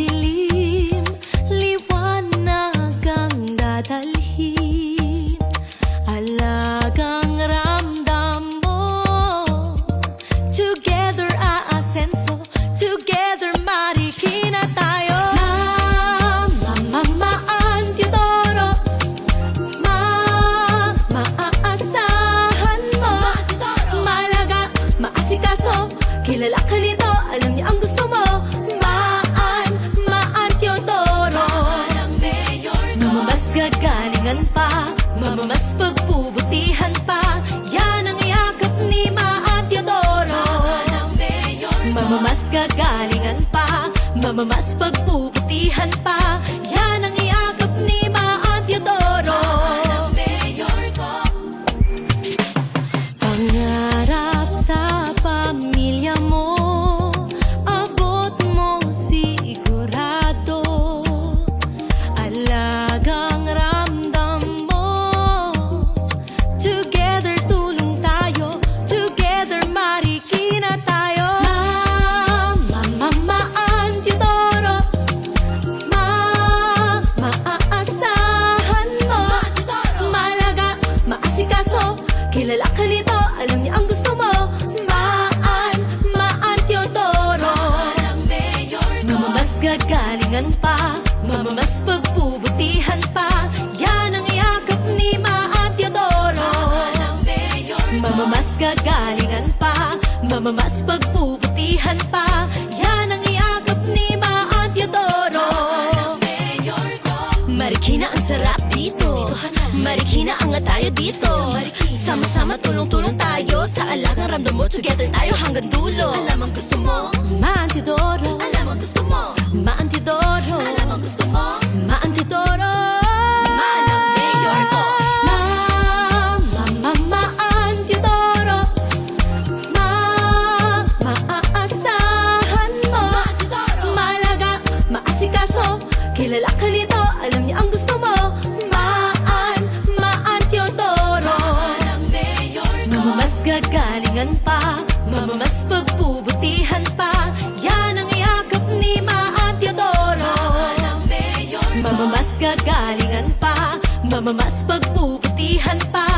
dilim, liwanag ang dadalhin. Alagang ramdam mo, together aasenso, together marikina tayo. Mamamaan Teodoro, maaasahan mo. Malaga, maasikaso, kilala ka nito, alam niya ang gusto mo. Maan Teodoro, mamamas gagalingan pa, mamamas pagbubutihan pa. Yan ang yakap ni Maan Teodoro. Mamamas gagalingan pa, mamamas pagbubutihan pa. Yan ang yakap ni Maan Teodoro. Pangarap sa pamilya mo, abot mo sigurado. Alagang ramdam mo, together tulong tayo, together marikina tayo. Mamamaan Teodoro, maaasahan mo. Malaga, maasikaso, kilala ka nito, alam niya ang gusto mo. Maan Teodoro, mamamas gagalingan pa, mamamas pagbubutihan pa. Yan ang yakap ni Maan Teodoro. Mamamas gagalingan pa, mamamas pagbubutihan pa. Yan ang yakap ni Maan Teodoro. Marikina ang sarap dito, marikina ang tayo dito. Sama-sama tulong-tulong tayo, sa alagang ramdam mo, together tayo hanggang dulo. Alam ang gusto mo, Maan Teodoro. Alam ang gusto mo, Maan Teodoro. Alam ang gusto mo, Maan Teodoro. Maan ang mayor ko. Maan Teodoro, maaasahan mo. Malaga, maasikaso, kilala ka nito, alam niya ang gusto mo. Maan Teodoro, mamamas gagalingan pa, mamamas pagbubutihan pa. Yan ang yakap ni Maan Teodoro. Mamamas gagalingan pa, mamamas pagbubutihan pa.